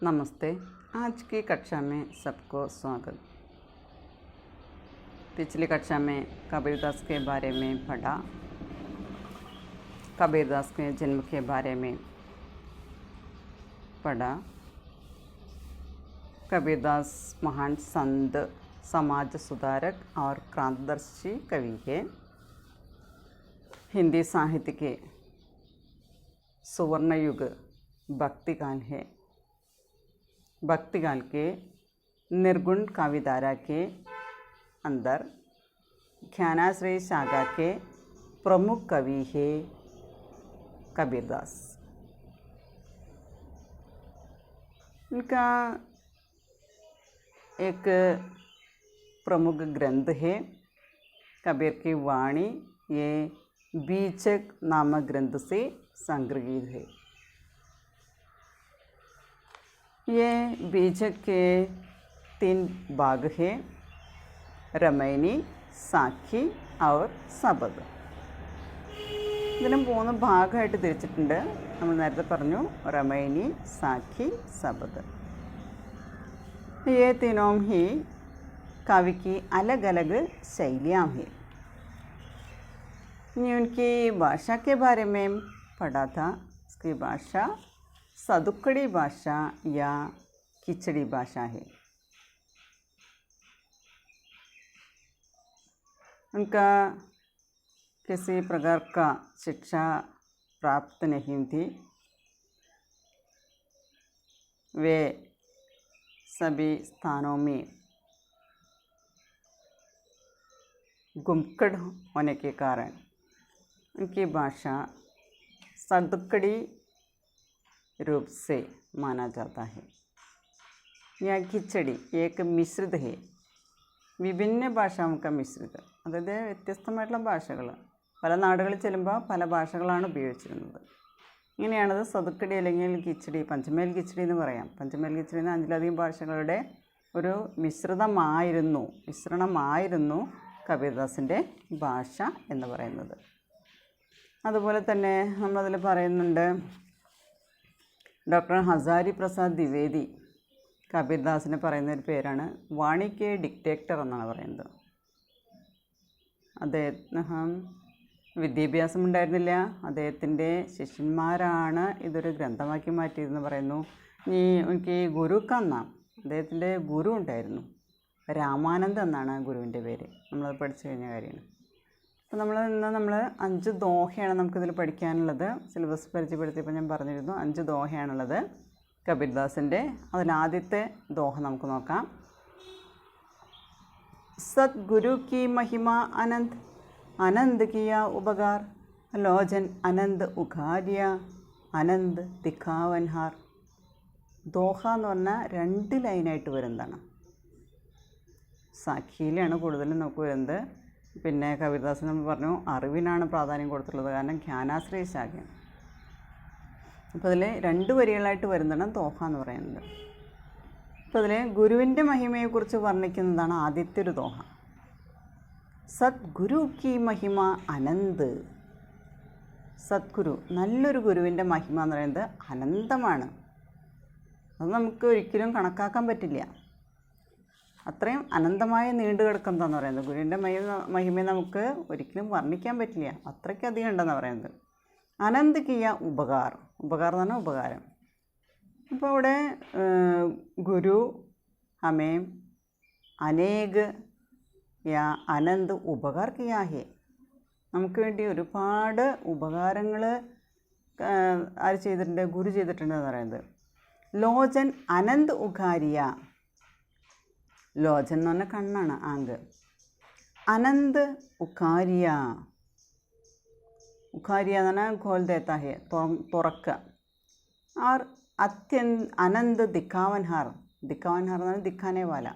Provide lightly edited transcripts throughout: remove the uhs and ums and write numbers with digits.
नमस्ते। आज की कक्षा में सबको स्वागत। पिछली कक्षा में कबीरदास के बारे में पढ़ा, कबीरदास के जन्म के बारे में पढ़ा। कबीरदास महान संत, समाज सुधारक और क्रांतिदर्शी कवि है। हिंदी साहित्य के सुवर्ण युग भक्तिकाल है। भक्तिकाल के निर्गुण काव्यधारा के अंदर ज्ञानाश्रय शाखा के प्रमुख कवि है कबीरदास। इनका एक प्रमुख ग्रंथ है कबीर की वाणी। ये बीजक नामक ग्रंथ से संग्रहित है। ये बीजक के 3 भाग हैं, रमैनी, साखी और सबद। ഇതിനെ 3 ഭാഗമായിട്ട് തിരിച്ചിട്ടുണ്ട്. നമ്മൾ നേരത്തെ പറഞ്ഞു रमैनी, साखी, सबद। ये तीनों ही काव्य की अलग अलग शैलियाँ हैं। उनकी भाषा के बारे में पढ़ा था। उसकी भाषा सदुक्कड़ी भाषा या खिचड़ी भाषा है। उनका किसी प्रकार का शिक्षा प्राप्त नहीं थी। वे सभी स्थानों में गुमकड़ होने के कारण उनकी भाषा सदुक्कड़ी रूप से माना जाता है। यह खिचड़ी एक मिश्रित है, വിഭിന്ന ഭാഷാമുഖ മിശ്രിത. അതായത് വ്യത്യസ്തമായിട്ടുള്ള ഭാഷകൾ പല നാടുകളിൽ ചെല്ലുമ്പോൾ പല ഭാഷകളാണ് ഉപയോഗിച്ചിരുന്നത്. ഇങ്ങനെയാണത് സതുക്കടി അല്ലെങ്കിൽ കിച്ചടി, പഞ്ചമേൽ കിച്ചടി എന്ന് പറയാം. പഞ്ചമേൽ കിച്ചടി എന്ന് 5ലധികം ഭാഷകളുടെ ഒരു മിശ്രണമായിരുന്നു കബീർദാസിൻ്റെ ഭാഷ എന്ന് പറയുന്നത്. അതുപോലെ തന്നെ നമ്മളതിൽ പറയുന്നുണ്ട്, ഡോക്ടർ ഹസാരി പ്രസാദ് ദ്വിവേദി കബീർദാസിനെ പറയുന്നൊരു പേരാണ് വാണിക്ക് ഡിക്റ്റേറ്റർ എന്നാണ് പറയുന്നത്. അദ്ദേഹം വിദ്യാഭ്യാസം ഉണ്ടായിരുന്നില്ല. അദ്ദേഹത്തിൻ്റെ ശിഷ്യന്മാരാണ് ഇതൊരു ഗ്രന്ഥമാക്കി മാറ്റിയതെന്ന് പറയുന്നു. എനിക്ക് ഗുരു കന്നാം, അദ്ദേഹത്തിൻ്റെ ഗുരു ഉണ്ടായിരുന്നു. രാമാനന്ദ് എന്നാണ് ഗുരുവിൻ്റെ പേര്. നമ്മളത് പഠിച്ചു കഴിഞ്ഞ കാര്യമാണ്. അപ്പോൾ നമ്മൾ 5 ദോഹയാണ് നമുക്കിതിൽ പഠിക്കാനുള്ളത്. സിലബസ് പരിചയപ്പെടുത്തിയപ്പോൾ ഞാൻ പറഞ്ഞിരുന്നു 5 ദോഹയാണുള്ളത് കബീർദാസിൻ്റെ. അതിലാദ്യത്തെ ദോഹ നമുക്ക് നോക്കാം. സദ്ഗുരു കി മഹിമ അനന്ത്, അനന്ത് കിയ ഉപകാർ, ലോചൻ അനന്ത് ഉഖാര്യ, അനന്ത് ദിഖാവൻഹാർ. ദോഹ എന്ന് പറഞ്ഞാൽ 2 ലൈനായിട്ട് വരുന്നതാണ്. സാഖിയിലാണ് കൂടുതലും നമുക്ക് വരുന്നത്. പിന്നെ കബീർദാസ് നമ്മൾ പറഞ്ഞു അറിവിനാണ് പ്രാധാന്യം കൊടുത്തിട്ടുള്ളത്, കാരണം ജ്ഞാനാശ്രയ ശാഖയാണ്. അപ്പോൾ അതിൽ 2 വരികളായിട്ട് വരുന്നതാണ് ദോഹ എന്ന് പറയുന്നത്. അപ്പോൾ അതിൽ ഗുരുവിൻ്റെ മഹിമയെക്കുറിച്ച് വർണ്ണിക്കുന്നതാണ് ആദ്യത്തെ ഒരു ദോഹ. സദ്ഗുരു കി മഹിമ അനന്ത്. സദ്ഗുരു, നല്ലൊരു ഗുരുവിൻ്റെ മഹിമ എന്ന് പറയുന്നത് അനന്തമാണ്. അത് നമുക്ക് ഒരിക്കലും കണക്കാക്കാൻ പറ്റില്ല. അത്രയും അനന്തമായ നീണ്ടു കിടക്കുന്നതെന്ന് പറയുന്നത്. ഗുരുവിൻ്റെ മഹിമയെ നമുക്ക് ഒരിക്കലും വർണ്ണിക്കാൻ പറ്റില്ല, അത്രയ്ക്കധികം ഉണ്ടെന്ന് പറയുന്നത്. അനന്ത് കിയ ഉപകാർ, ഉപകാർ എന്ന് പറഞ്ഞാൽ ഉപകാരം. അപ്പോൾ ഇവിടെ ഗുരു ഹമേ അനേക് യാ അനന്ത് ഉപകാർ കിയാ ഹേ, നമുക്ക് വേണ്ടി ഒരുപാട് ഉപകാരങ്ങൾ ആര് ചെയ്തിട്ടുണ്ട്? ഗുരു ചെയ്തിട്ടുണ്ട് എന്ന് പറയുന്നത്. ലോചൻ അനന്ത് ഉഖാരിയ, ലോചൻ എന്ന് പറഞ്ഞാൽ കണ്ണാണ്, ആങ്ക്. അനന്ത് ഉഖാരിയ, ഉഖാരിയ എന്ന് പറഞ്ഞാൽ ഖോൽ ദേത്താ ഹേ, തുറക്കുക. और അനന്ത് ദിഖാവൻഹാർ, ദിഖാവൻഹാർ എന്ന് പറഞ്ഞാൽ ദിഖാനെ വാല.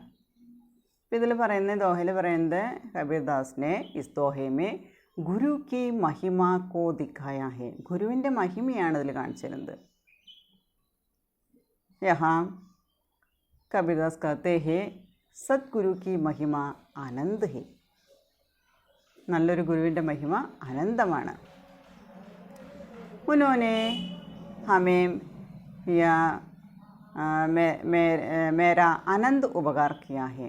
അപ്പോൾ ഇതിൽ പറയുന്നത്, ദോഹയിൽ പറയുന്നത് കബീർദാസിനെ ഇസ് ദോഹേമേ ഗുരു കി മഹിമ കോ ദിഖായ ഹേ, ഗുരുവിൻ്റെ മഹിമയാണ് ഇതിൽ കാണിച്ചിരുന്നത്. യഹാ കബീർദാസ് कहते हैं സദ്ഗുരു കി മഹിമ അനന്ത് ഹേ, നല്ലൊരു ഗുരുവിൻ്റെ മഹിമ അനന്തമാണ്. उन्होंने हमें या മേരാ അനന്ത് ഉപകാർ കിയാ ഹെ.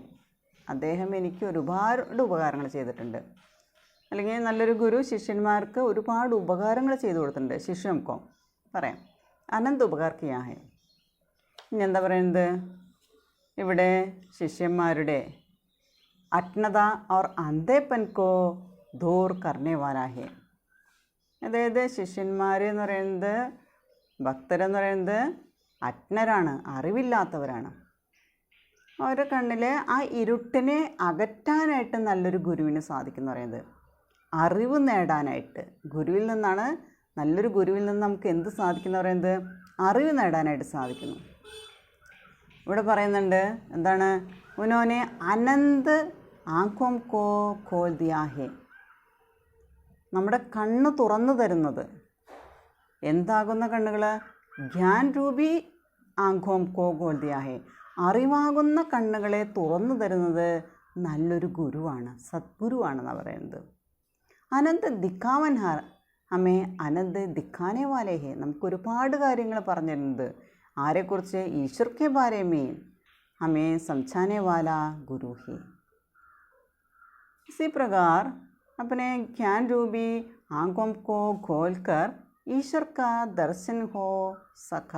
അദ്ദേഹം എനിക്ക് ഒരുപാട് ഉപകാരങ്ങൾ ചെയ്തിട്ടുണ്ട്. അല്ലെങ്കിൽ നല്ലൊരു ഗുരു ശിഷ്യന്മാർക്ക് ഒരുപാട് ഉപകാരങ്ങൾ ചെയ്തു കൊടുത്തിട്ടുണ്ട്. ശിഷ്യമക്കോ പറയാം അനന്ത് ഉപകാർ കിയാ ഹെ. ഇനി എന്താ പറയുന്നത്, ഇവിടെ ശിഷ്യന്മാരുടെ അജ്ഞത और अंधेपन को दूर करने वाला है. അതായത് ശിഷ്യന്മാർ എന്ന് പറയുന്നത്, ഭക്തരെന്ന് പറയുന്നത് അജ്ഞരാണ്, അറിവില്ലാത്തവരാണ്. അവരുടെ കണ്ണിലെ ആ ഇരുട്ടിനെ അകറ്റാനായിട്ട് നല്ലൊരു ഗുരുവിന് സാധിക്കും പറയുന്നത്. അറിവ് നേടാനായിട്ട് ഗുരുവിൽ നിന്നാണ്, നല്ലൊരു ഗുരുവിൽ നിന്ന് നമുക്ക് എന്ത് സാധിക്കുന്നു പറയുന്നത്, അറിവ് നേടാനായിട്ട് സാധിക്കുന്നു. ഇവിടെ പറയുന്നുണ്ട് എന്താണ്, ഉനോനെ അനന്ത് ആംഖോം കോ ഖോൽ ദിയാ ഹെ. നമ്മുടെ കണ്ണ് തുറന്നു തരുന്നത് എന്താകുന്ന കണ്ണുകൾ, ജ്ഞാൻ രൂപി ആംഖോം കോ ഖോൽ ദിയാ ഹെ. അറിവാകുന്ന കണ്ണുകളെ തുറന്നു തരുന്നത് നല്ലൊരു ഗുരുവാണ്, സദ്ഗുരുവാണെന്നാണ് പറയുന്നത്. അനന്ത് ദിക്കാവൻ ഹമേ അനന്ത് ദിക്കാനെ വാലേ ഹെ. നമുക്കൊരുപാട് കാര്യങ്ങൾ പറഞ്ഞു തരുന്നത് ആരെക്കുറിച്ച്, ഈശ്വർ കെ ബാരെ മേ ഹമേ സംസാനെ വാല ഗുരു ഹെ. इसी प्रकार अपने ज्ञान रूपी आंखों को खोलकर ഈശ്വർ കാ ദർശൻ ഹോ സഖ.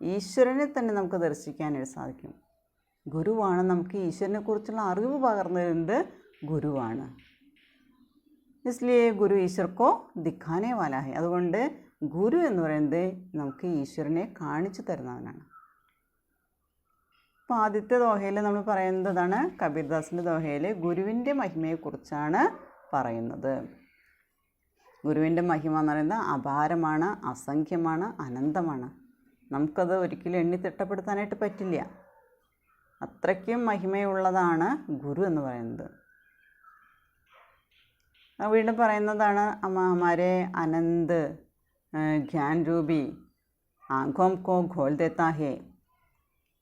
ഈശ്വരനെ തന്നെ നമുക്ക് ദർശിക്കാനായിട്ട് സാധിക്കും. ഗുരുവാണ് നമുക്ക് ഈശ്വരനെ കുറിച്ചുള്ള അറിവ് പകർന്നു തരുന്നത്, ഗുരുവാണ്. ഇസ്ലിയെ ഗുരു ഈശ്വർക്കോ ദിഖാനെ വാലാ ഹെ. അതുകൊണ്ട് ഗുരു എന്ന് പറയുന്നത് നമുക്ക് ഈശ്വരനെ കാണിച്ചു തരുന്നവനാണ്. അപ്പോൾ ആദ്യത്തെ ദോഹയിൽ നമ്മൾ പറയുന്നതാണ്, കബീർദാസിൻ്റെ ദോഹയിൽ ഗുരുവിൻ്റെ മഹിമയെക്കുറിച്ചാണ് പറയുന്നത്. ഗുരുവിൻ്റെ മഹിമ എന്ന് പറയുന്നത് അപാരമാണ്, അസംഖ്യമാണ്, അനന്തമാണ്. നമുക്കത് ഒരിക്കലും എണ്ണി തിട്ടപ്പെടുത്താനായിട്ട് പറ്റില്ല. അത്രയ്ക്കും മഹിമയുള്ളതാണ് ഗുരു എന്ന് പറയുന്നത്. വീണ്ടും പറയുന്നതാണ്, ഹമാരെ അനന്ത് ജ്ഞാൻ രൂപി ആംഖോം കോ ഖോൽ ദേത്താ ഹെ.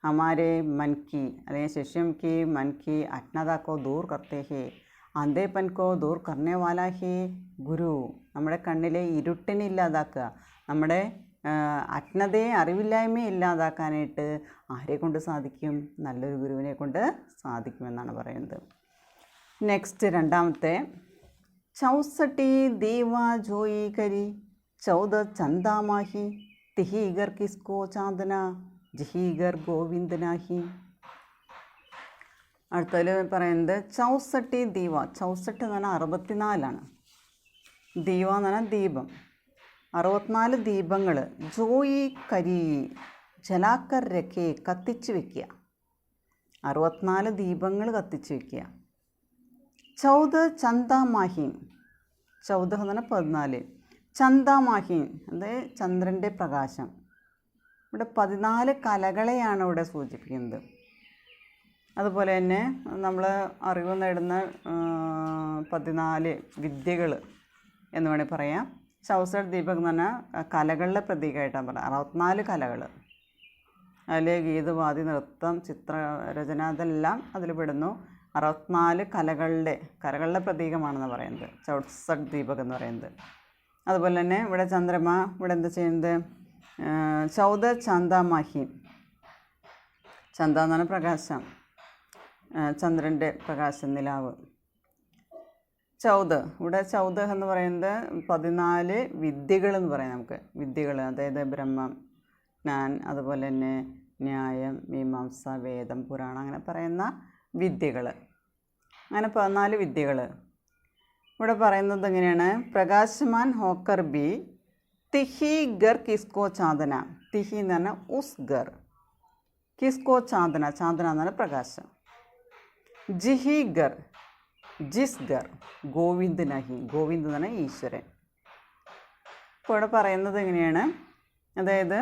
हमारे मन की അല്ലെങ്കിൽ ശിഷ്യം की मन की अज्ञता को दूर करते हैं. अंधेपन को दूर करने वाला है ഗുരു. നമ്മുടെ കണ്ണിലെ ഇരുട്ടിനെ ഇല്ലാതാക്കുക, നമ്മുടെ അജ്ഞതയെ, അറിവില്ലായ്മയെ ഇല്ലാതാക്കാനായിട്ട് ആരെ കൊണ്ട് സാധിക്കും, നല്ലൊരു ഗുരുവിനെ കൊണ്ട് സാധിക്കുമെന്നാണ് പറയുന്നത്. നെക്സ്റ്റ് രണ്ടാമത്തെ, ചൗസട്ടി ദീവ ജോയി കരി ചൗദ ചന്ദാമാഹി തിഹീഗർ കിസ്കോ ചാന്ദന ജഹീഗർ ഗോവിന്ദനാഹി. അടുത്തതിൽ പറയുന്നത് ചൗസട്ടി ദീവ. ചൗസട്ട് എന്ന് പറഞ്ഞാൽ 64 ദീവ എന്ന് പറഞ്ഞാൽ ദീപം. 64 ദീപങ്ങൾ ജോയി കരി ജലാക്കർ രക്കെ, കത്തിച്ച് വയ്ക്കുക. 64 ദീപങ്ങൾ കത്തിച്ച് വയ്ക്കുക. ചൗദ് ചന്ദാമാഹീൻ. ചൗദ് എന്ന് പറഞ്ഞാൽ 14. ചന്ദാമാഹീൻ അതായത് ചന്ദ്രൻ്റെ പ്രകാശം. ഇവിടെ 14 കലകളെയാണ് ഇവിടെ സൂചിപ്പിക്കുന്നത്. അതുപോലെ തന്നെ നമ്മൾ അറിവ് നേടുന്ന 14 വിദ്യകൾ എന്ന് വേണമെങ്കിൽ പറയാം. ചൗസട്ട് ദീപക് എന്ന് പറഞ്ഞാൽ കലകളുടെ പ്രതീകമായിട്ടാണ് പറയുക. 64 കലകൾ, അതിൽ ഗീത, വാദ്യ, നൃത്തം, ചിത്രരചന അതെല്ലാം അതിൽ പെടുന്നു. 64 കലകളുടെ പ്രതീകമാണെന്ന് പറയുന്നത് ചൗസട്ട് ദീപക് എന്ന് പറയുന്നത്. അതുപോലെ തന്നെ ഇവിടെ ചന്ദ്രമ, ഇവിടെ എന്താ ചെയ്യുന്നത്, ചൗദ ചന്ദാമാഹി. ചന്ദ എന്ന് പറഞ്ഞാൽ പ്രകാശം, ചന്ദ്രൻ്റെ പ്രകാശം, നിലാവ്. ചൗദ്, ഇവിടെ ചൗദ് എന്ന് പറയുന്നത് 14 വിദ്യകൾ എന്ന് പറയാം. നമുക്ക് വിദ്യകൾ, അതായത് ബ്രഹ്മം, ജ്ഞാൻ, അതുപോലെ തന്നെ ന്യായം, മീമാംസ, വേദം, പുരാണം, അങ്ങനെ പറയുന്ന വിദ്യകൾ. അങ്ങനെ 14 വിദ്യകൾ. ഇവിടെ പറയുന്നത് എങ്ങനെയാണ്, പ്രകാശമാൻ ഹോക്കർ ബി തിഹി ഗർ കിസ്കോ ചാന്ദന. തിഹി എന്ന് പറഞ്ഞാൽ ഉസ് ഗർ, കിസ്കോ ചാന്ദന, ചാന്ദന എന്ന് പറഞ്ഞാൽ പ്രകാശം. ജിഹി ഗർ ജിസ് ഗർ ഗോവിന്ദ് നഹി. ഗോവിന്ദ് എന്ന് പറഞ്ഞാൽ ഈശ്വരൻ. ഇപ്പോൾ ഇവിടെ പറയുന്നത് എങ്ങനെയാണ്, അതായത്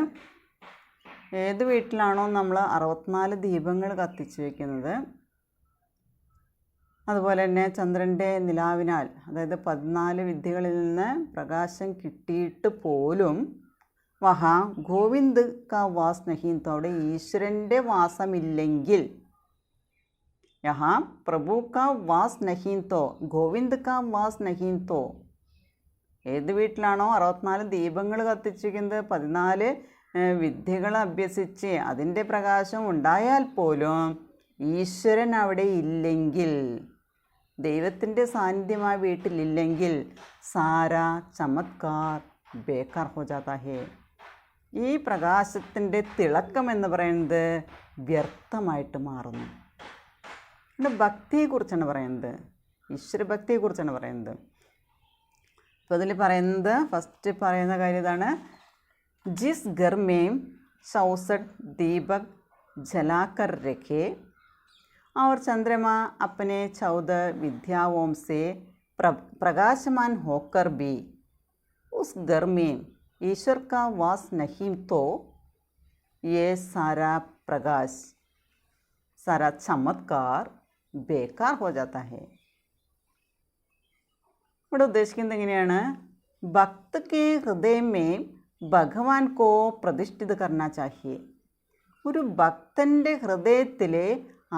ഏത് വീട്ടിലാണോ നമ്മൾ 64 ദീപങ്ങൾ കത്തിച്ച് വയ്ക്കുന്നത്, അതുപോലെ തന്നെ ചന്ദ്രൻ്റെ നിലാവിനാൽ, അതായത് 14 വിദ്യകളിൽ നിന്ന് പ്രകാശം കിട്ടിയിട്ട് പോലും വഹാ ഗോവിന്ദ് കാ വാസ് നഹീൻ തോ, അവിടെ ഈശ്വരൻ്റെ വാസമില്ലെങ്കിൽ, യഹാ പ്രഭു കാ വാസ് നഹീൻ തോ ഗോവിന്ദ് കാ വാസ് നഹീൻ തോ. ഏത് വീട്ടിലാണോ 64 ദീപങ്ങൾ കത്തിച്ചിരിക്കുന്നത്, 14 വിദ്യകൾ അഭ്യസിച്ച് അതിൻ്റെ പ്രകാശം ഉണ്ടായാൽ പോലും ഈശ്വരൻ അവിടെ ഇല്ലെങ്കിൽ, ദൈവത്തിൻ്റെ സാന്നിധ്യം ആ വീട്ടിലില്ലെങ്കിൽ സാരാ ചമത്കാർ ബേക്കാർ ഹോ ജാതാ ഹേ. ഈ പ്രകാശത്തിൻ്റെ തിളക്കം എന്ന് പറയുന്നത് വ്യർത്ഥമായിട്ട് മാറുന്നു. പിന്നെ ഭക്തിയെക്കുറിച്ചാണ് പറയുന്നത്, ഈശ്വരഭക്തിയെക്കുറിച്ചാണ് പറയുന്നത്. അപ്പോൾ അതിൽ പറയുന്നത് ഫസ്റ്റ് പറയുന്ന കാര്യം ഇതാണ്, ജിസ് ഘർ മേം 64 ദീപക് ജലാകർ രഖേ और चंद्रमा अपने 14 विद्याओं से प्रकाशमान होकर भी उस घर में ईश्वर का वास नहीं तो ये सारा प्रकाश, सारा चमत्कार बेकार हो जाता है. ഇവിടെ ഉദ്ദേശിക്കുന്നത് എങ്ങനെയാണ്, ഭക്ത് കെ ഹൃദയം മേ ഭഗവാൻ കോ പ്രതിഷ്ഠിത് കർണ ചാഹിയെ. ഒരു ഭക്തൻ്റെ ഹൃദയത്തിൽ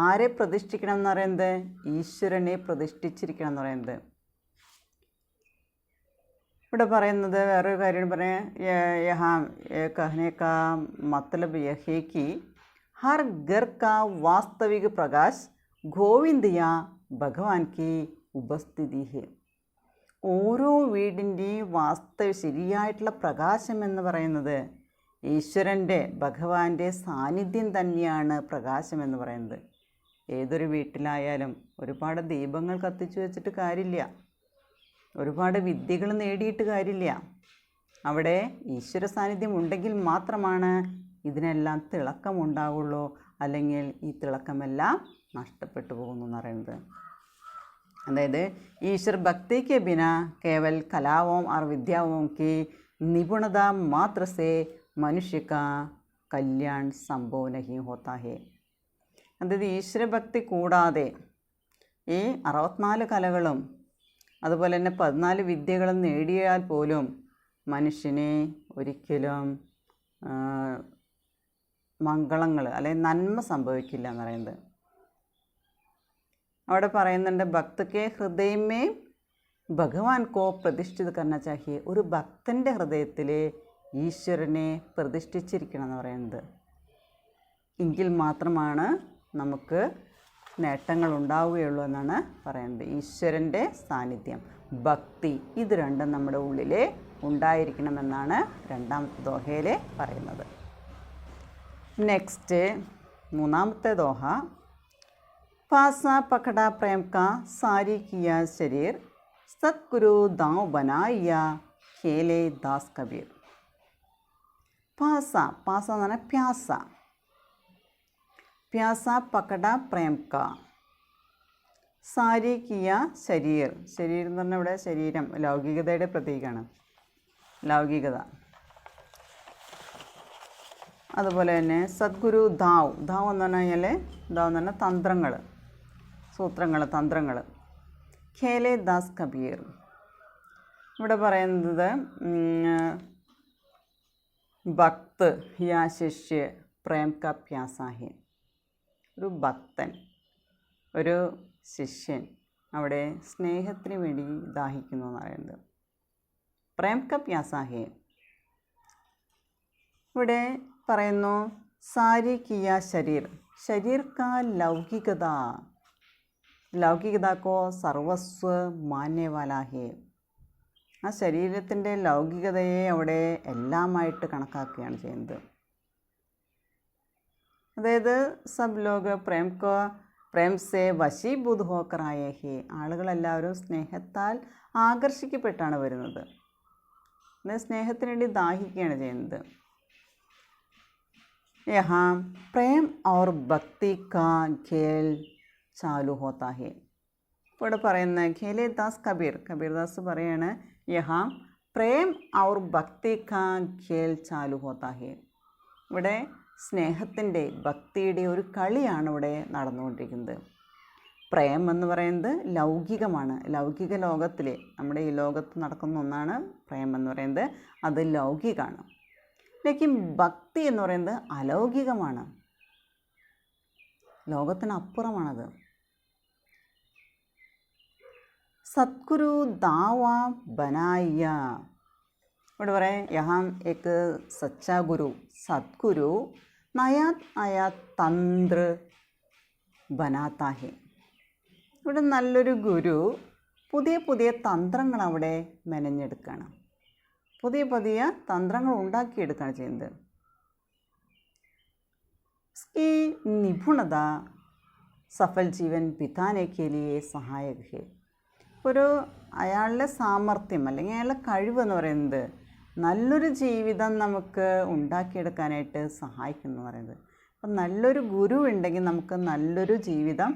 ആരെ പ്രതിഷ്ഠിക്കണം എന്ന് പറയുന്നത്, ഈശ്വരനെ പ്രതിഷ്ഠിച്ചിരിക്കണം എന്ന് പറയുന്നത്. ഇവിടെ പറയുന്നത് വേറൊരു കാര്യം പറയാം, യഹാ കഹനെ കാ മത്ലബ് യഹേ കി ഹർ ഘർ കാ വാസ്തവിക പ്രകാശ് ഗോവിന്ദ് യാ ഭഗവാൻ കി ഉപസ്ഥിതി ഹെ. ഓരോ വീടിൻ്റെയും ശരിയായിട്ടുള്ള പ്രകാശം എന്ന് പറയുന്നത് ഈശ്വരൻ്റെ, ഭഗവാന്റെ സാന്നിധ്യം തന്നെയാണ് പ്രകാശം എന്ന് പറയുന്നത്. ഏതൊരു വീട്ടിലായാലും ഒരുപാട് ദീപങ്ങൾ കത്തിച്ചു വെച്ചിട്ട് കാര്യമില്ല, ഒരുപാട് വിദ്യകൾ നേടിയിട്ട് കാര്യമില്ല. അവിടെ ഈശ്വര സാന്നിധ്യം ഉണ്ടെങ്കിൽ മാത്രമാണ് ഇതിനെല്ലാം തിളക്കമുണ്ടാവുള്ളൂ, അല്ലെങ്കിൽ ഈ തിളക്കമെല്ലാം നഷ്ടപ്പെട്ടു പോകുന്നു എന്ന് പറയുന്നത്. അതായത് ഈശ്വർ ഭക്തി के बिना केवल कलाओं और विद्याओं की निपुणता मात्र से मनुष्य का कल्याण संभव नहीं होता है. അതായത് ഈശ്വരഭക്തി കൂടാതെ ഈ 64 കലകളും അതുപോലെ തന്നെ 14 വിദ്യകളും നേടിയാൽ പോലും മനുഷ്യനെ ഒരിക്കലും മംഗളങ്ങൾ അല്ലെങ്കിൽ നന്മ സംഭവിക്കില്ല എന്ന് പറയുന്നത്. അവിടെ പറയുന്നുണ്ട്, ഭക്ത് കെ ഹൃദയമേ ഭഗവാൻ കോ പ്രതിഷ്ഠിത് കർണ ചാഹിയെ. ഒരു ഭക്തൻ്റെ ഹൃദയത്തിൽ ഈശ്വരനെ പ്രതിഷ്ഠിച്ചിരിക്കണം എന്ന് പറയുന്നത്. എങ്കിൽ മാത്രമാണ് നമുക്ക് നേട്ടങ്ങൾ ഉണ്ടാവുകയുള്ളൂ എന്നാണ് പറയുന്നത്. ഈശ്വരൻ്റെ സാന്നിധ്യം, ഭക്തി, ഇത് രണ്ടും നമ്മുടെ ഉള്ളിൽ ഉണ്ടായിരിക്കണമെന്നാണ് രണ്ടാമത്തെ ദോഹയിൽ പറയുന്നത്. നെക്സ്റ്റ് മൂന്നാമത്തെ ദോഹ, पासा पकड़ा प्रेम का सारी किया शरीर सतगुरु दांव बनाया खेले दास कबीर. पासा, पासा എന്ന് പറഞ്ഞാൽ പ്യാസ, പ്യാസ പക്കട പ്രേം കാ സാരി കിയ ശരീർ. ശരീരം എന്ന് പറഞ്ഞാൽ ഇവിടെ ശരീരം ലൗകികതയുടെ പ്രതീകമാണ്, ലൗകികത. അതുപോലെ തന്നെ സദ്ഗുരു ദാവ്, ദാവ് എന്ന് പറഞ്ഞു കഴിഞ്ഞാൽ ദാവ് എന്ന് പറഞ്ഞാൽ തന്ത്രങ്ങൾ, സൂത്രങ്ങൾ, തന്ത്രങ്ങൾ. ഖേലെ ദാസ് കബീർ. ഇവിടെ പറയുന്നത് ഭക്ത് യാ ശിഷ്യ പ്രേം ക പ്യാസാഹി. ഒരു ഭക്തൻ, ഒരു ശിഷ്യൻ അവിടെ സ്നേഹത്തിന് വേണ്ടി ദാഹിക്കുന്നു എന്ന് പറയുന്നത്. പ്രേം ക പ്യാസാഹി. ഇവിടെ പറയുന്നു സാരി കിയ ശരീർ, ശരീർ കാ ലൗകികത, ലൗകികത കോ സർവസ്വ മാന്യവാലാ ഹേ. ആ ശരീരത്തിൻ്റെ ലൗകികതയെ അവിടെ എല്ലാമായിട്ട് കണക്കാക്കുകയാണ് ചെയ്യുന്നത്. അതായത് സബ് ലോക പ്രേം സേ വശീഭൂത് ഹോക്കർ ആയേ ഹേ. ആളുകളെല്ലാവരും സ്നേഹത്താൽ ആകർഷിക്കപ്പെട്ടാണ് വരുന്നത്, അതായത് സ്നേഹത്തിന് വേണ്ടി ദാഹിക്കുകയാണ് ചെയ്യുന്നത്. यहाँ प्रेम और भक्ति का खेल चालू होता है. ഇവിടെ പറയുന്ന ഖേലെ ദാസ് കബീർ, കബീർദാസ് പറയാണ്, യഹാ പ്രേം ഔർ ഭക്തി കാ ഖേൽ ചാലു ഹോത്താ ഹേ. ഇവിടെ സ്നേഹത്തിൻ്റെ, ഭക്തിയുടെ ഒരു കളിയാണ് ഇവിടെ നടന്നുകൊണ്ടിരിക്കുന്നത്. പ്രേം എന്ന് പറയുന്നത് ലൗകികമാണ്, ലൗകിക ലോകത്തിലെ, നമ്മുടെ ഈ ലോകത്ത് നടക്കുന്ന ഒന്നാണ് പ്രേം എന്ന് പറയുന്നത്, അത് ലൗകികമാണ്. ലേക്കിൻ ഭക്തി എന്ന് പറയുന്നത് അലൗകികമാണ്, ലോകത്തിനപ്പുറമാണത്. സദ്ഗുരു ദാവ ബനായ, ഇവിടെ പറയാം യഹാം ഏക് സച്ചാ ഗുരു സദ്ഗുരു നയാ നയാ തന്ത്ര ബനാത്താ ഹെ. ഇവിടെ നല്ലൊരു ഗുരു പുതിയ പുതിയ തന്ത്രങ്ങൾ അവിടെ മെനഞ്ഞെടുക്കുകയാണ്, പുതിയ പുതിയ തന്ത്രങ്ങൾ ഉണ്ടാക്കിയെടുക്കുകയാണ് ചെയ്യുന്നത്. इसकी निपुणता സഫൽ ജീവൻ ബിതാനെ കെ ലിയെ സഹായക ഹെ. ഒരു അയാളുടെ സാമർഥ്യം അല്ലെങ്കിൽ അയാളുടെ കഴിവെന്ന് പറയുന്നത് നല്ലൊരു ജീവിതം നമുക്ക് ഉണ്ടാക്കിയെടുക്കാനായിട്ട് സഹായിക്കുന്നു പറയുന്നത്. അപ്പം നല്ലൊരു ഗുരു ഉണ്ടെങ്കിൽ നമുക്ക് നല്ലൊരു ജീവിതം,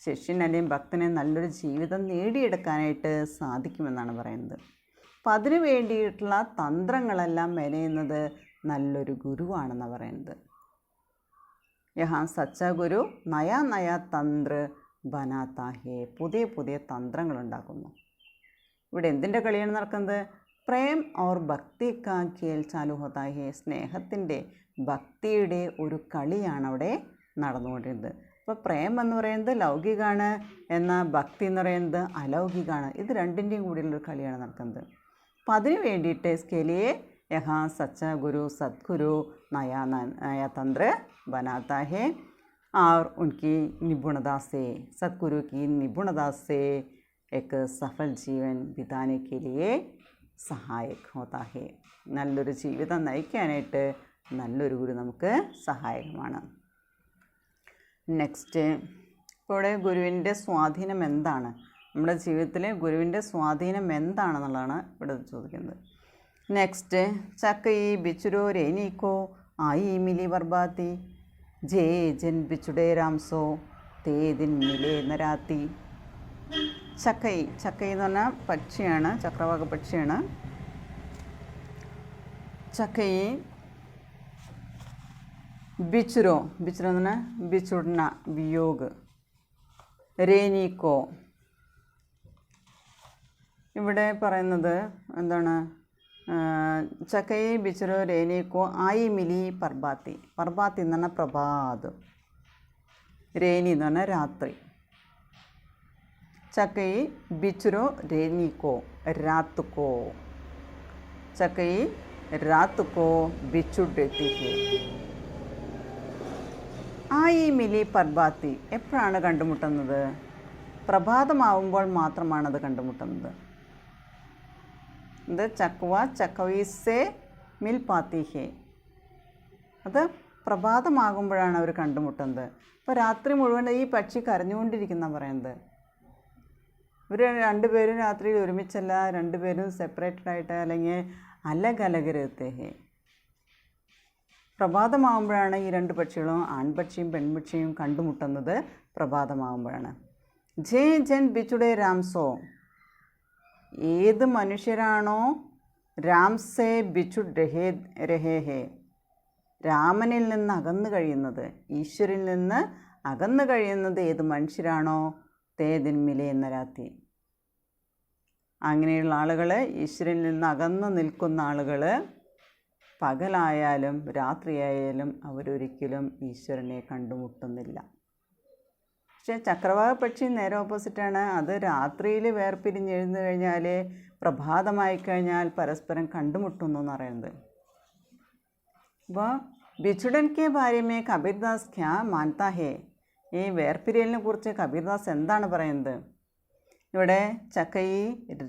ശിഷ്യൻ അല്ലെങ്കിൽ ഭക്തനെ നല്ലൊരു ജീവിതം നേടിയെടുക്കാനായിട്ട് സാധിക്കുമെന്നാണ് പറയുന്നത്. അപ്പം അതിനു വേണ്ടിയിട്ടുള്ള തന്ത്രങ്ങളെല്ലാം മെനയുന്നത് നല്ലൊരു ഗുരുവാണെന്നാണ് പറയുന്നത്. യഹാ സച്ച ഗുരു നയാ നയാ തന്ത്ര ബനാത്താ ഹെ. പുതിയ പുതിയ തന്ത്രങ്ങൾ ഉണ്ടാക്കുന്നു. ഇവിടെ എന്തിൻ്റെ കളിയാണ് നടക്കുന്നത്? പ്രേം ഓർ ഭക്തി കാ ഖേൽ ചാലു ഹോത്താ ഹെ. സ്നേഹത്തിൻ്റെ, ഭക്തിയുടെ ഒരു കളിയാണ് അവിടെ നടന്നുകൊണ്ടിരുന്നത്. അപ്പോൾ പ്രേം എന്ന് പറയുന്നത് ലൗകികമാണ്, എന്നാൽ ഭക്തി എന്ന് പറയുന്നത് അലൗകികമാണ്. ഇത് രണ്ടിൻ്റെയും കൂടിയുള്ളൊരു കളിയാണ് നടക്കുന്നത്. അപ്പം അതിന് വേണ്ടിയിട്ട് സ്കെലിയെ യഹാ സച്ച ഗുരു സദ്ഗുരു നയാ നया तंत्र बनाता है और उनकी निपुणता से, सद्गुरु की निपुणता से एक सफल जीवन बिताने के लिए സഹായക് ഹോത്താ ഹെ. നല്ലൊരു ജീവിതം നയിക്കാനായിട്ട് നല്ലൊരു ഗുരു നമുക്ക് സഹായകമാണ്. നെക്സ്റ്റ്, ഇപ്പോൾ ഗുരുവിൻ്റെ സ്വാധീനം എന്താണ്, നമ്മുടെ ജീവിതത്തിൽ ഗുരുവിൻ്റെ സ്വാധീനം എന്താണെന്നുള്ളതാണ് ഇവിടെ ചോദിക്കുന്നത്. നെക്സ്റ്റ്, ചക്കൈ ബിച്ചുരോ രേനിക്കോ ആയി മിലി ബർബാത്തി ജേ ജൻ ബിച്ചുടേ രാംസോ തേ ദിൻ മിലേ നരാത്തി. ചക്കൈ, ചക്കൈ എന്ന് പറഞ്ഞാൽ പക്ഷിയാണ്, ചക്രവാക പക്ഷിയാണ്. ചക്കൈ ബിച്ചുരോ, ബിച്ചുരോ എന്ന് പറഞ്ഞാൽ ബിച്ചുടന, വിയോഗ്. രേനിക്കോ, ഇവിടെ പറയുന്നത് എന്താണ്? ചക്കൈ ബിച്ചുരോ രേനിക്കോ ആയി മിലി പർബാത്തി. പർബാത്തി എന്ന് പറഞ്ഞാൽ പ്രഭാതം, രേനി എന്ന് പറഞ്ഞാൽ രാത്രി. ചക്കൈ ബിച്ചുരോ രേനിക്കോ രാത്തുക്കോ. ചക്കൈ രാത്തുക്കോ ബിച്ചുഡെത്തി ഹെ. ആയി മിലി പർബാത്തി എപ്പോഴാണ് കണ്ടുമുട്ടുന്നത്? പ്രഭാതമാവുമ്പോൾ മാത്രമാണത് കണ്ടുമുട്ടുന്നത്. ഇത് ചക്വ ചക്കവീസെ മിൽ പാത്തി ഹെ. അത് പ്രഭാതമാകുമ്പോഴാണ് അവർ കണ്ടുമുട്ടുന്നത്. അപ്പോൾ രാത്രി മുഴുവൻ ഈ പക്ഷി കരഞ്ഞുകൊണ്ടിരിക്കുന്ന പറയുന്നത്. ഇവർ രണ്ടുപേരും രാത്രിയിൽ ഒരുമിച്ചല്ല, രണ്ടുപേരും സെപ്പറേറ്റഡ് ആയിട്ട് അല്ലെങ്കിൽ അലഗ് അലഗ് രഹത്തെ ഹെ. പ്രഭാതമാകുമ്പോഴാണ് ഈ രണ്ട് പക്ഷികളും, ആൺപക്ഷിയും പെൺപക്ഷിയും കണ്ടുമുട്ടുന്നത് പ്രഭാതമാകുമ്പോഴാണ്. ജേ ജൻ ബിച്ചുടേ രാംസോ. ഏത് മനുഷ്യരാണോ രാംസേ ബിച്ചുഡ് രഹേ ഹേ, രാമനിൽ നിന്ന് അകന്നു കഴിയുന്നത്, ഈശ്വരിൽ നിന്ന് അകന്നു കഴിയുന്നത് ഏത് മനുഷ്യരാണോ തേ ദിൻ മിലേ നരാത്തി. അങ്ങനെയുള്ള ആളുകൾ, ഈശ്വരനിൽ നിന്ന് അകന്നു നിൽക്കുന്ന ആളുകൾ, പകലായാലും രാത്രിയായാലും അവരൊരിക്കലും ഈശ്വരനെ കണ്ടുമുട്ടുന്നില്ല. പക്ഷേ ചക്രവാക പക്ഷി നേരെ ഓപ്പോസിറ്റാണ്. അത് രാത്രിയിൽ വേർപിരിഞ്ഞെഴുന്നു കഴിഞ്ഞാൽ പ്രഭാതമായി കഴിഞ്ഞാൽ പരസ്പരം കണ്ടുമുട്ടുന്നു എന്ന് പറയുന്നത്. അപ്പോൾ ബിച്ചുടൻ കെ ബാര്യമേ കബീർദാസ് ക്യാ മാൻതാ ഹേ. ഈ വേർപിരിയലിനെ കുറിച്ച് കബീർദാസ് എന്താണ് പറയുന്നത്? ഇവിടെ ചക്കൈ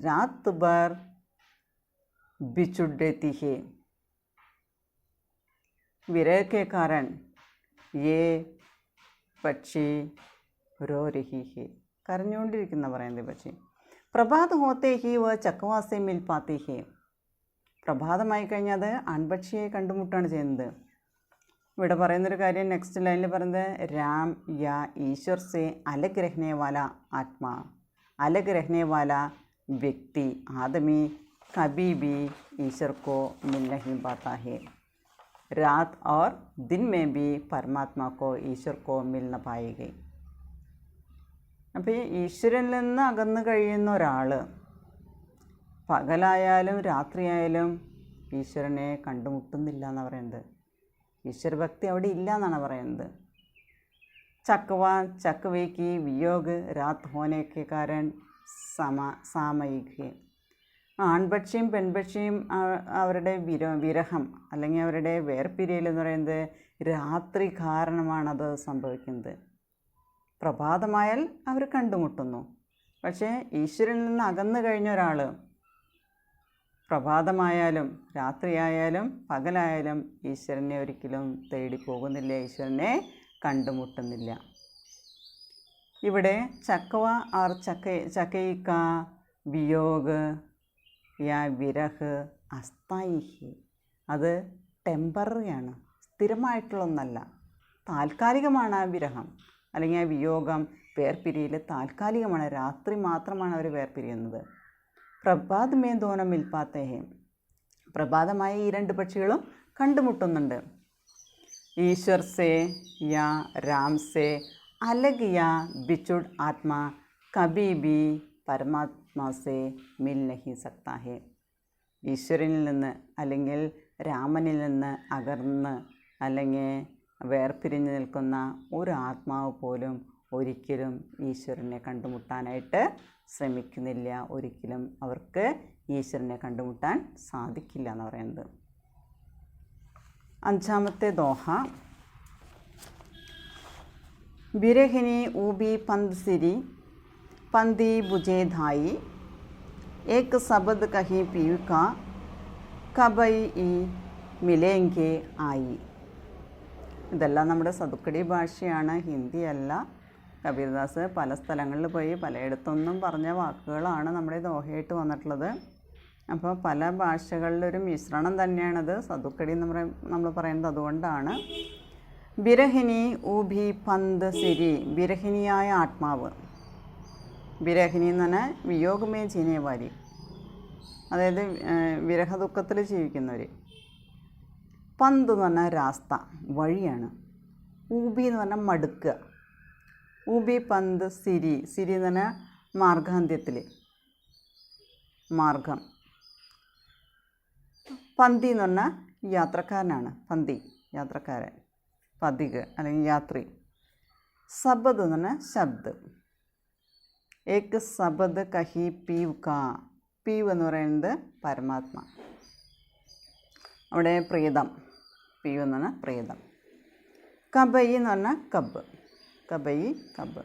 രാത് ഭർ ബിച്ചുഡെത്തി ഹേ, വിരഹ കെ കാരൺ യേ പക്ഷി രോ രഹി ഹേ. കരഞ്ഞുകൊണ്ടിരിക്കുന്ന പറയുന്നത് പക്ഷി. പ്രഭാത് ഹോത്തേ ഹി വ ചക്കവാസെ മിൽ പാത്തി ഹേ. പ്രഭാതമായി കഴിഞ്ഞാൽ അത് ആൺപക്ഷിയെ കണ്ടുമുട്ടാണ് ചെയ്യുന്നത്. ഇവിടെ പറയുന്നൊരു കാര്യം നെക്സ്റ്റ് ലൈനിൽ പറയുന്നത് രാം യാ ഈശ്വർ സെ അലഗ് രഹ്നെ വാല ആത്മാ, അലഗ് രഹ്നെ വാല വ്യക്തി ആദമി കभी भी ईश्वर को मिल नहीं पाता है. रात और दिन में भी परमात्मा को ईश्वर को मिल न पाएगी. അപ്പോൾ ഈ ഈശ്വരനിൽ നിന്ന് അകന്നു കഴിയുന്ന ഒരാൾ പകലായാലും രാത്രിയായാലും ഈശ്വരനെ കണ്ടുമുട്ടുന്നില്ല എന്നാണ് പറയുന്നത്. ഈശ്വരഭക്തി അവിടെ ഇല്ല എന്നാണ് പറയുന്നത്. ചക്വ ചക്വയ്ക്ക് വിयोग रात होने के कारण सामयिक है. ആൺപക്ഷിയും പെൺപക്ഷിയും അവരുടെ വിരഹം അല്ലെങ്കിൽ അവരുടെ വേർപിരിയൽ എന്ന് പറയുന്നത് രാത്രി കാരണമാണത് സംഭവിക്കുന്നത്. പ്രഭാതമായാൽ അവർ കണ്ടുമുട്ടുന്നു. പക്ഷേ ഈശ്വരനിൽ നിന്ന് അകന്നു കഴിഞ്ഞ ഒരാൾ പ്രഭാതമായാലും രാത്രിയായാലും പകലായാലും ഈശ്വരനെ ഒരിക്കലും തേടി പോകുന്നില്ല, ഈശ്വരനെ കണ്ടുമുട്ടുന്നില്ല. ഇവിടെ ചക്കവ ആർ ചക്കയിക്ക വിയോഗ യാ വിരഹ് അസ്ഥായി, അത് ടെമ്പററിയാണ്, സ്ഥിരമായിട്ടുള്ള ഒന്നല്ല, താൽക്കാലികമാണ് ആ വിരഹം അല്ലെങ്കിൽ ആ വിയോഗം, വേർപിരിയൽ താൽക്കാലികമാണ്. രാത്രി മാത്രമാണ് അവർ വേർപിരിയുന്നത്. പ്രഭാത് മേ ദോനം മിൽപ്പാത്തേ ഹേ, പ്രഭാതമായ ഈ രണ്ട് പക്ഷികളും കണ്ടുമുട്ടുന്നുണ്ട്. ഈശ്വർ സേ യാ രാം സേ അലഗ് യാ ബിച്ചുഡ് ആത്മാ കബി ബി പരമാത്മാ സേ മിൽ നഹി സക്താ ഹേ. ഈശ്വരനിൽ നിന്ന് അല്ലെങ്കിൽ രാമനിൽ നിന്ന് അകർന്ന് അല്ലെങ്കിൽ വേർപിരിഞ്ഞ് നിൽക്കുന്ന ഒരു ആത്മാവ് പോലും ഒരിക്കലും ഈശ്വരനെ കണ്ടുമുട്ടാനായിട്ട് ശ്രമിക്കുന്നില്ല. ഒരിക്കലും അവർക്ക് ഈശ്വരനെ കണ്ടുമുട്ടാൻ സാധിക്കില്ല എന്ന് പറയുന്നത്. അഞ്ചാമത്തെ ദോഹ. बिरहिनी ऊबी पंद सिरी पंदी बुझे धाई एक शब्द कहीं पीयू का കബൈ ഈ മിലേങ്കെ ആയി. ഇതെല്ലാം നമ്മുടെ സതുക്കടി ഭാഷയാണ്, ഹിന്ദിയല്ല. കബീർദാസ് പല സ്ഥലങ്ങളിൽ പോയി പലയിടത്തൊന്നും പറഞ്ഞ വാക്കുകളാണ് നമ്മുടെ ദോഹയായിട്ട് വന്നിട്ടുള്ളത്. അപ്പോൾ പല ഭാഷകളിലൊരു മിശ്രണം തന്നെയാണത് സതുക്കടി നമ്മൾ പറയുന്നത്. അതുകൊണ്ടാണ് ബിരഹിനി ഊബി പന്ത് സിരി, ബിരഹിനിയായ ആത്മാവ്. ബിരഹിനി എന്ന് പറഞ്ഞാൽ വിയോഗമേ ജീനേവാരി, അതായത് വിരഹദുഃഖത്തിൽ ജീവിക്കുന്നവർ. പന്ത് എന്ന് പറഞ്ഞാൽ രാസ്ത, വഴിയാണ്. ഊബി എന്ന് പറഞ്ഞാൽ മടുക്കുക. ഊബി പന്ത് സിരി, സിരി എന്ന് പറഞ്ഞാൽ മാർഗാന്ത്യത്തിൽ, മാർഗം. പന്തി എന്ന് പറഞ്ഞാൽ യാത്രക്കാരനാണ്, പന്തി യാത്രക്കാരൻ, പതിക് അല്ലെങ്കിൽ യാത്രി. സബദ് എന്ന് പറഞ്ഞാൽ ശബ്ദ്. ഏക് സബദ് കഹി പീവ് കാ, പീവ് എന്ന് പറയുന്നത് പരമാത്മ, അവിടെ പ്രീതം. പീവ് എന്ന് പറഞ്ഞാൽ പ്രീതം. കബൈ എന്ന് പറഞ്ഞാൽ കബ്, കബൈ കബ്.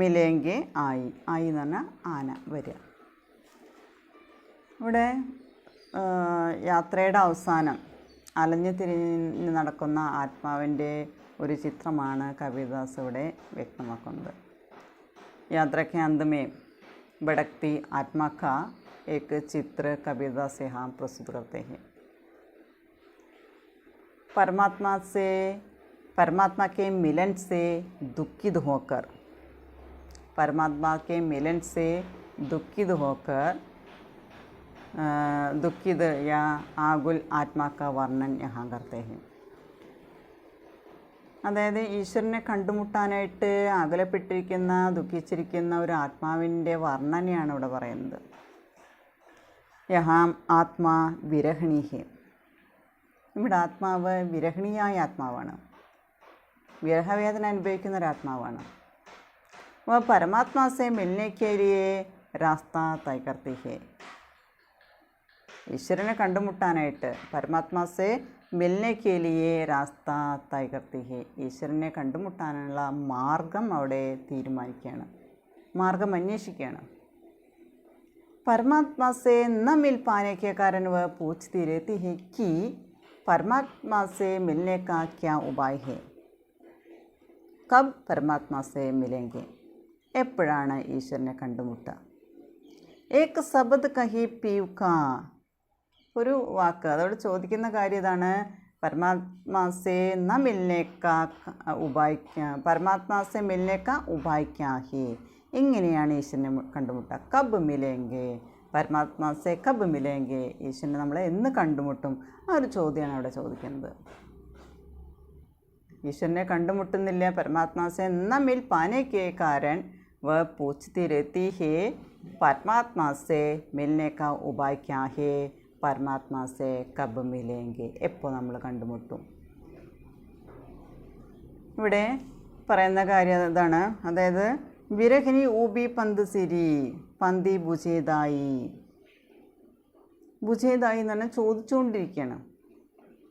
മിലേങ്കെ ആയി, ആയി എന്ന് പറഞ്ഞാൽ ആന, വരിക. ഇവിടെ യാത്രയുടെ അവസാനം അലഞ്ഞു തിരിഞ്ഞ് നടക്കുന്ന ആത്മാവിൻ്റെ ഒരു ചിത്രമാണ് കബീർദാസ് ഇവിടെ വ്യക്തമാക്കുന്നത്. यात्रा के अंत में भटकती आत्मा का एक चित्र कबीरदास यहाँ प्रस्तुत करते हैं. परमात्मा के मिलन से दुखित होकर, परमात्मा के मिलन से दुखित होकर दुखित या आकुल आत्मा का वर्णन यहाँ करते हैं. അതായത് ഈശ്വരനെ കണ്ടുമുട്ടാനായിട്ട് അകലപ്പെട്ടിരിക്കുന്ന ദുഃഖിച്ചിരിക്കുന്ന ഒരു ആത്മാവിൻ്റെ വർണ്ണനയാണ് ഇവിടെ പറയുന്നത്. യഹാം ആത്മാ വിരഹിണീഹി, ഇവിടെ ആത്മാവ് വിരഹിണിയായ ആത്മാവാണ്, വിരഹവേദന അനുഭവിക്കുന്ന ഒരാത്മാവാണ്. അപ്പോൾ പരമാത്മാസെ മിൽനേക്കേരിയെ രാസ്ത തൈ കർത്തി ഹേ, ഈശ്വരനെ കണ്ടുമുട്ടാനായിട്ട് പരമാത്മാസെ മിൽനെ കെ ലിയെ രാസ്ത തൈ കർത്തി ഹേ, ഈശ്വരനെ കണ്ടുമുട്ടാനുള്ള മാർഗം അവിടെ തീരുമാനിക്കുകയാണ്, മാർഗം അന്വേഷിക്കുകയാണ്. परमात्मा से न मिल पाने के कारण वह पूछती रहती है कि परमात्मा से मिलने का क्या उपाय है, कब परमात्मा से मिलेंगे, എപ്പോഴാണ് ഈശ്വരനെ കണ്ടുമുട്ടുക. ഏക് ശബ്ദ് കഹി പീവ് കാ, ഒരു വാക്ക്, അതോട് ചോദിക്കുന്ന കാര്യം ഇതാണ്. പരമാത്മാസെ ന മിൽനേക്ക ഉപായിക്ക, പരമാത്മാസെ മിൽനേക്ക ഉപായിക്കാഹി, എങ്ങനെയാണ് ഈശ്വരനെ കണ്ടുമുട്ടുക. കബ് മിലേങ്കെ, പരമാത്മാസെ കബ് മിലേങ്കെ, ഈശ്വരനെ നമ്മളെ എന്ന് കണ്ടുമുട്ടും, ആ ഒരു ചോദ്യമാണ് അവിടെ ചോദിക്കുന്നത്. ഈശ്വരനെ കണ്ടുമുട്ടുന്നില്ല. പരമാത്മാസെ ന മിൽ പാനെ കെ കാരൻ വ പൂച്ച്തി രഹത്തി ഹേ പരമാത്മാസെ മിൽനെ കാ ഉപായ് ക്യാ ഹേ, പരമാത്മാസെ കബ് മിലേങ്കെ, എപ്പോൾ നമ്മൾ കണ്ടുമുട്ടും. ഇവിടെ പറയുന്ന കാര്യം ഇതാണ്. അതായത് വിരഹിനി ഊബി പന്ത് സിരി പന്തി ബുജേതായി, ബുജേതായി എന്ന് പറഞ്ഞാൽ ചോദിച്ചുകൊണ്ടിരിക്കുകയാണ്.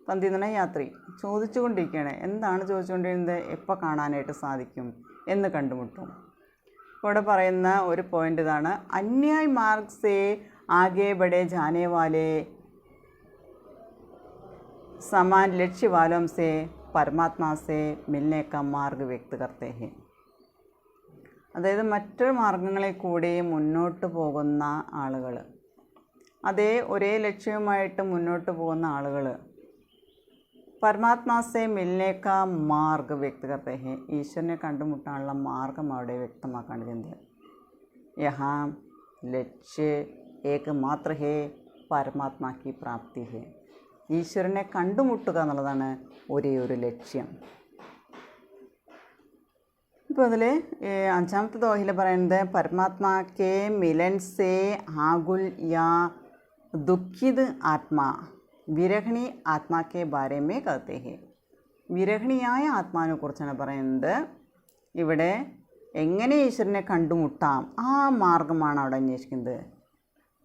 തന്തി എന്ന് പറഞ്ഞാൽ യാത്രി ചോദിച്ചുകൊണ്ടിരിക്കുകയാണ്. എന്താണ് ചോദിച്ചുകൊണ്ടിരുന്നത്? എപ്പോൾ കാണാനായിട്ട് സാധിക്കും എന്ന് കണ്ടുമുട്ടും. ഇവിടെ പറയുന്ന ഒരു പോയിൻ്റ് ഇതാണ്, അന്യായ് മാർഗ് സേ ആകെ ബഡേ ജാനെ വാലെ സമാൻ ലക്ഷ്യ വാലോം സേ പരമാത്മാ സേ മിൽനെ കാ മാർഗ് വ്യക്ത് കർത്തേ ഹെ. അതായത് മറ്റൊരു മാർഗങ്ങളിൽ കൂടി മുന്നോട്ട് പോകുന്ന ആളുകൾ, അതേ ഒരേ ലക്ഷ്യവുമായിട്ട് മുന്നോട്ട് പോകുന്ന ആളുകൾ പരമാത്മാ സേ മിൽനെ കാ മാർഗ് വ്യക്ത് കർത്തേ ഹെ, ഈശ്വരനെ കണ്ടുമുട്ടാനുള്ള മാർഗം അവിടെ വ്യക്തമാക്കാണ് ചെയ്യുന്നത്. യഹാ ലക്ഷ്യ ഏക മാത്ര ഹേ പരമാത്മാ കി പ്രാപ്തി ഹേ. ഈശ്വരനെ കണ്ടുമുട്ടുക എന്നുള്ളതാണ് ഒരേ ഒരു ലക്ഷ്യം. ഇപ്പോൾ അതിൽ അഞ്ചാമത്തെ ദോഹയിൽ പറയുന്നത് പരമാത്മാക്കെ മിലൻ സേ ആകുൽ യാ ദുഃഖിത് ആത്മാ വിരഹണി ആത്മാക്കെ ബാരമേ കത്തെ ഹേ. വിരഹണിയായ ആത്മാവിനെ കുറിച്ചാണ് പറയുന്നത്. ഇവിടെ എങ്ങനെ ഈശ്വരനെ കണ്ടുമുട്ടാം ആ മാർഗമാണ് അവിടെ അന്വേഷിക്കുന്നത്.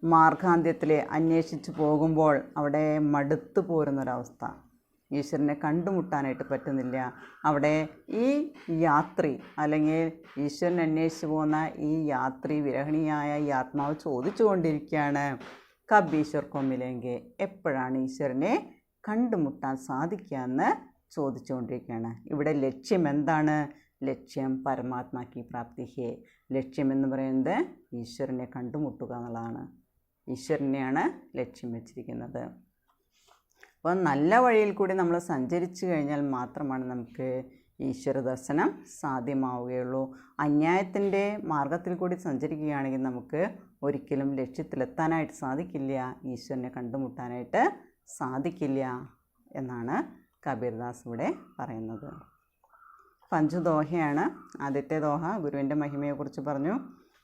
മാർഗാന്ത്യത്തിൽ അന്വേഷിച്ച് പോകുമ്പോൾ അവിടെ മടുത്തു പോരുന്നൊരവസ്ഥ, ഈശ്വരനെ കണ്ടുമുട്ടാനായിട്ട് പറ്റുന്നില്ല. അവിടെ ഈ യാത്രി അല്ലെങ്കിൽ ഈശ്വരനെ അന്വേഷിച്ച് പോകുന്ന ഈ യാത്രി, വിരഹണിയായ ഈ ആത്മാവ് ചോദിച്ചു കൊണ്ടിരിക്കുകയാണ്, കബ് ഈശ്വർ കോ മിലേംഗെ, എപ്പോഴാണ് ഈശ്വരനെ കണ്ടുമുട്ടാൻ സാധിക്കുക എന്ന് ചോദിച്ചുകൊണ്ടിരിക്കുകയാണ്. ഇവിടെ ലക്ഷ്യം എന്താണ്? ലക്ഷ്യം പരമാത്മാക്കി പ്രാപ്തി ഹേ. ലക്ഷ്യമെന്ന് പറയുന്നത് ഈശ്വരനെ കണ്ടുമുട്ടുക എന്നുള്ളതാണ്. ഈശ്വരനെയാണ് ലക്ഷ്യം വെച്ചിരിക്കുന്നത്. അപ്പോൾ നല്ല വഴിയിൽ കൂടി നമ്മൾ സഞ്ചരിച്ചു കഴിഞ്ഞാൽ മാത്രമാണ് നമുക്ക് ഈശ്വര ദർശനം സാധ്യമാവുകയുള്ളൂ. അന്യായത്തിൻ്റെ മാർഗത്തിൽ കൂടി സഞ്ചരിക്കുകയാണെങ്കിൽ നമുക്ക് ഒരിക്കലും ലക്ഷ്യത്തിലെത്താനായിട്ട് സാധിക്കില്ല, ഈശ്വരനെ കണ്ടുമുട്ടാനായിട്ട് സാധിക്കില്ല എന്നാണ് കബീർദാസ് ഇവിടെ പറയുന്നത്. 5 ദോഹയാണ്. ആദ്യത്തെ ദോഹ ഗുരുവിൻ്റെ മഹിമയെക്കുറിച്ച് പറഞ്ഞു.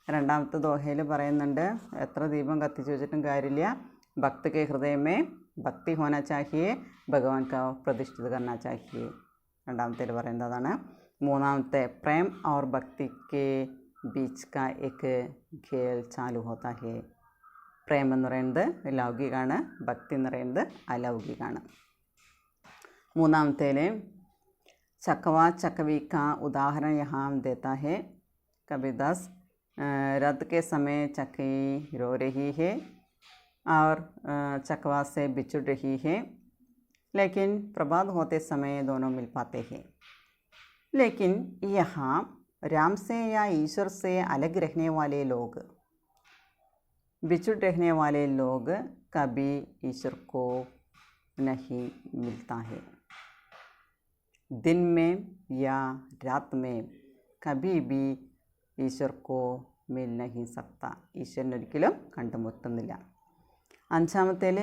രണ്ടാമത്തെ ദോഹയിൽ പറയുന്നുണ്ട് എത്ര ദീപം കത്തിച്ച് വെച്ചിട്ടും കാര്യമില്ല, ഭക്ത് കെ ഹൃദയമേ ഭക്തി ഹോന ചാഹിയെ ഭഗവാൻ കാ പ്രതിഷ്ഠിത കർണ ചാഹിയെ. രണ്ടാമത്തേൽ പറയുന്നത് അതാണ്. മൂന്നാമത്തെ പ്രേം ഔർ ഭക്തി കെ ബീച്ച് കാ എക്ക് ഖേൽ ചാലു ഹോത്താ ഹേ. പ്രേം എന്ന് പറയുന്നത് ലൗകികമാണ്, ഭക്തി എന്ന് പറയുന്നത് അലൗകികമാണ്. മൂന്നാമത്തേൽ चकवा चकवी का उदाहरण यहाँ देता है कबीरदास. रात के समय चक्की रो रही है और चकवा से बिछुड़ रही है, लेकिन प्रभात होते समय दोनों मिल पाते हैं. लेकिन यहाँ राम से या ईश्वर से अलग रहने वाले लोग, बिछुड़ रहने वाले लोग कभी ईश्वर को नहीं मिलता है. दिन में या रात में कभी भी ഈശ്വർ കോ മിൽ നഹി സക്ത. ഈശ്വരനെ ഒരിക്കലും കണ്ടുമുട്ടുന്നില്ല. അഞ്ചാമത്തേൽ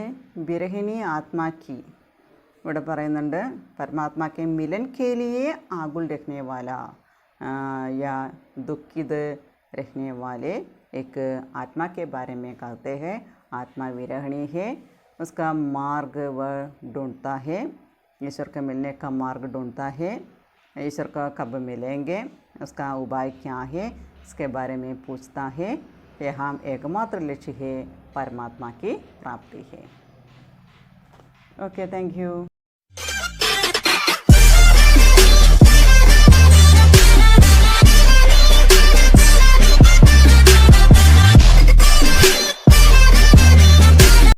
വിരഹിണി ആത്മാക്കി ഇവിടെ പറയുന്നുണ്ട് പരമാത്മാക്കെ മിലൻ കേലിയെ ആകുൽ രഖ്നെ വാല या दुखित रहने वाले एक आत्मा के बारे में कहते हैं. आत्मा विरहिणी है, उसका मार्ग वह ढूंढता है, ईश्वर के मिलने का मार्ग ढूंढता है. ईश्वर का कब मिलेंगे, उसका उपाय क्या है, इसके बारे में पूछता है. यहाँ एकमात्र लक्ष्य है परमात्मा की प्राप्ति है. Okay, thank you.